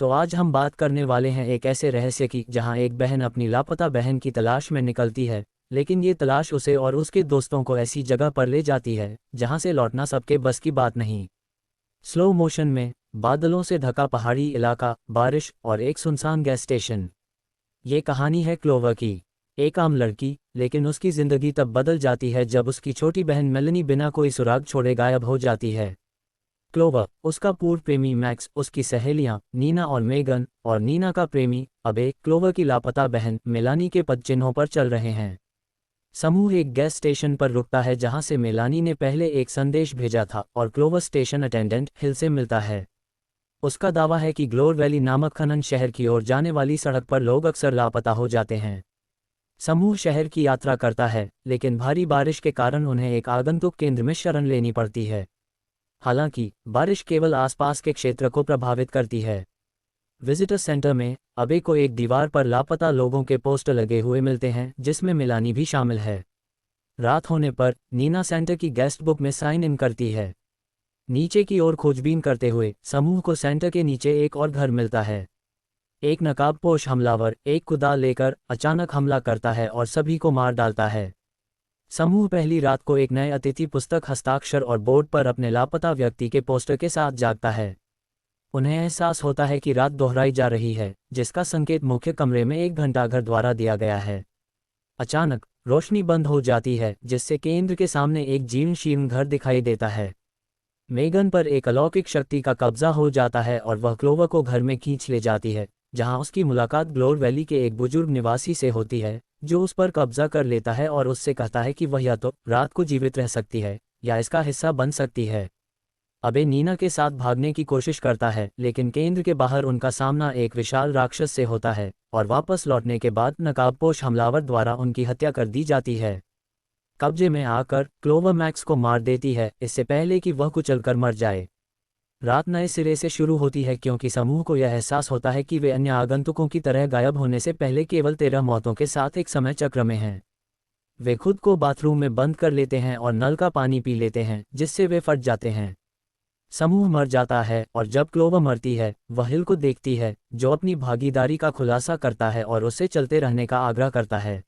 तो आज हम बात करने वाले हैं एक ऐसे रहस्य की जहां एक बहन अपनी लापता बहन की तलाश में निकलती है, लेकिन ये तलाश उसे और उसके दोस्तों को ऐसी जगह पर ले जाती है जहां से लौटना सबके बस की बात नहीं। स्लो मोशन में बादलों से ढका पहाड़ी इलाका, बारिश और एक सुनसान गैस स्टेशन। ये कहानी है क्लोवर की, एक आम लड़की, लेकिन उसकी जिंदगी तब बदल जाती है जब उसकी छोटी बहन मेलनी बिना कोई सुराग छोड़े गायब हो जाती है। क्लोवर, उसका पूर्व प्रेमी मैक्स, उसकी सहेलियां नीना और मेगन, और नीना का प्रेमी अबे क्लोवर की लापता बहन मेलानी के पदचिन्हों पर चल रहे हैं। समूह एक गैस स्टेशन पर रुकता है जहां से मेलानी ने पहले एक संदेश भेजा था और क्लोवर स्टेशन अटेंडेंट हिल से मिलता है। उसका दावा है कि ग्लोर वैली नामक खनन शहर की ओर जाने वाली सड़क पर लोग अक्सर लापता हो जाते हैं। समूह शहर की यात्रा करता है, लेकिन भारी बारिश के कारण उन्हें एक आगंतुक केंद्र में शरण लेनी पड़ती है। हालांकि बारिश केवल आसपास के क्षेत्र को प्रभावित करती है। विजिटर सेंटर में अबे को एक दीवार पर लापता लोगों के पोस्टर लगे हुए मिलते हैं जिसमें मेलानी भी शामिल है। रात होने पर नीना सेंटर की गेस्ट बुक में साइन इन करती है। नीचे की ओर खोजबीन करते हुए समूह को सेंटर के नीचे एक और घर मिलता है। एक नकाबपोश हमलावर एक कुदाल लेकर अचानक हमला करता है और सभी को मार डालता है। समूह पहली रात को एक नए अतिथि पुस्तक, हस्ताक्षर और बोर्ड पर अपने लापता व्यक्ति के पोस्टर के साथ जागता है। उन्हें एहसास होता है कि रात दोहराई जा रही है, जिसका संकेत मुख्य कमरे में एक घंटाघर द्वारा दिया गया है। अचानक रोशनी बंद हो जाती है, जिससे केंद्र के सामने एक जीर्ण शीर्ण घर दिखाई देता है। मेगन पर एक अलौकिक शक्ति का कब्जा हो जाता है और वह क्लोवर को घर में खींच ले जाती है, जहां उसकी मुलाकात ग्लोर वैली के एक बुजुर्ग निवासी से होती है जो उस पर कब्जा कर लेता है और उससे कहता है कि वह या तो रात को जीवित रह सकती है या इसका हिस्सा बन सकती है। अबे नीना के साथ भागने की कोशिश करता है, लेकिन केंद्र के बाहर उनका सामना एक विशाल राक्षस से होता है और वापस लौटने के बाद नकाबपोश हमलावर द्वारा उनकी हत्या कर दी जाती है। कब्जे में आकर क्लोवर मैक्स को मार देती है, इससे पहले कि वह कुचलकर मर जाए। रात नए सिरे से शुरू होती है क्योंकि समूह को यह एहसास होता है कि वे अन्य आगंतुकों की तरह गायब होने से पहले केवल 13 मौतों के साथ एक समय चक्र में हैं। वे खुद को बाथरूम में बंद कर लेते हैं और नल का पानी पी लेते हैं, जिससे वे फट जाते हैं। समूह मर जाता है और जब क्लोवर मरती है वह हिल को देखती है, जो अपनी भागीदारी का खुलासा करता है और उससे चलते रहने का आग्रह करता है।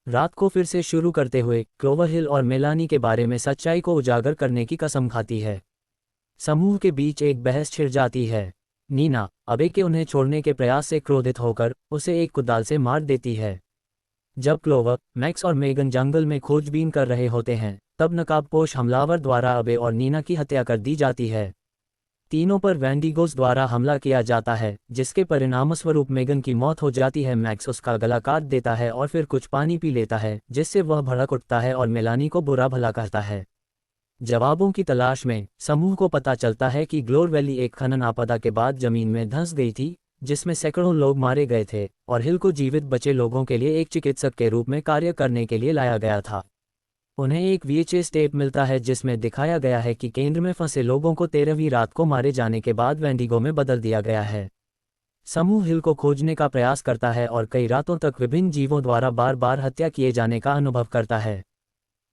रात को फिर से शुरू करते हुए क्लोवर हिल और मेलानी के बारे में सच्चाई को उजागर करने की कसम खाती है। समूह के बीच एक बहस छिड़ जाती है। नीना अबे के उन्हें छोड़ने के प्रयास से क्रोधित होकर उसे एक कुदाल से मार देती है। जब क्लोवर, मैक्स और मेगन जंगल में खोजबीन कर रहे होते हैं, तब नकाबपोश हमलावर द्वारा अबे और नीना की हत्या कर दी जाती है। तीनों पर वेंडिगोस द्वारा हमला किया जाता है, जिसके परिणामस्वरूप मेगन की मौत हो जाती है। मैक्स उसका गला काट देता है और फिर कुछ पानी पी लेता है, जिससे वह भड़क उठता है और मेलानी को बुरा भला कहता है। जवाबों की तलाश में समूह को पता चलता है कि ग्लोर वैली एक खनन आपदा के बाद जमीन में धंस गई थी, जिसमें सैकड़ों लोग मारे गए थे और हिल को जीवित बचे लोगों के लिए एक चिकित्सक के रूप में कार्य करने के लिए लाया गया था। उन्हें एक VHS टेप मिलता है जिसमें दिखाया गया है कि केंद्र में फंसे लोगों को 13वीं रात को मारे जाने के बाद वेंडिगो में बदल दिया गया है। समूह हिल को खोजने का प्रयास करता है और कई रातों तक विभिन्न जीवों द्वारा बार बार हत्या किए जाने का अनुभव करता है।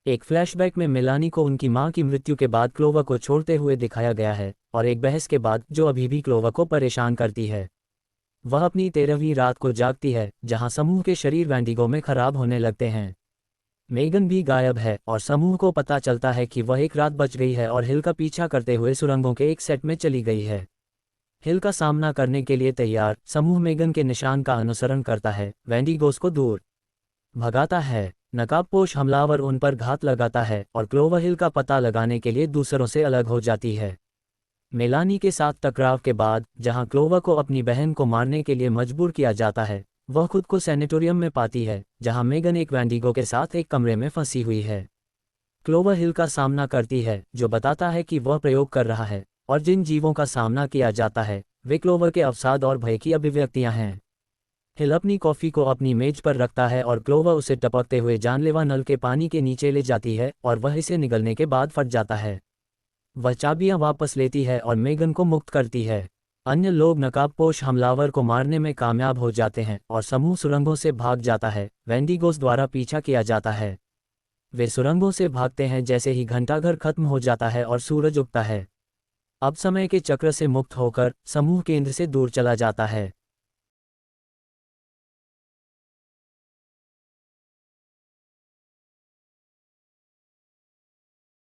एक फ्लैशबैक में मेलानी को उनकी मां की मृत्यु के बाद क्लोवर को छोड़ते हुए दिखाया गया है और एक बहस के बाद जो अभी भी क्लोवर को परेशान करती है। वह अपनी 13वीं रात को जागती है, जहां समूह के शरीर वेंडिगो में खराब होने लगते हैं। मेगन भी गायब है और समूह को पता चलता है कि वह एक रात बच गई है और हिल का पीछा करते हुए सुरंगों के एक सेट में चली गई है। हिल का सामना करने के लिए तैयार समूह मेगन के निशान का अनुसरण करता है, वेंडिगोस को दूर भगाता है। नकाबपोश हमलावर उन पर घात लगाता है और क्लोवर हिल का पता लगाने के लिए दूसरों से अलग हो जाती है। मेलानी के साथ टकराव के बाद, जहां क्लोवर को अपनी बहन को मारने के लिए मजबूर किया जाता है, वह खुद को सैनिटोरियम में पाती है, जहां मेगन एक वेंडिगो के साथ एक कमरे में फंसी हुई है। क्लोवर हिल का सामना करती है, जो बताता है कि वह प्रयोग कर रहा है और जिन जीवों का सामना किया जाता है वे क्लोवर के अवसाद और भय की अभिव्यक्तियां हैं। हिल अपनी कॉफ़ी को अपनी मेज पर रखता है और क्लोवर उसे टपकते हुए जानलेवा नल के पानी के नीचे ले जाती है और वह इसे निगलने के बाद फट जाता है। वह चाबियां वापस लेती है और मेगन को मुक्त करती है। अन्य लोग नकाबपोश हमलावर को मारने में कामयाब हो जाते हैं और समूह सुरंगों से भाग जाता है। वेंडिगोस द्वारा पीछा किया जाता है। वे सुरंगों से भागते हैं जैसे ही घंटाघर खत्म हो जाता है और सूरज उगता है। अब समय के चक्र से मुक्त होकर समूह केंद्र से दूर चला जाता है।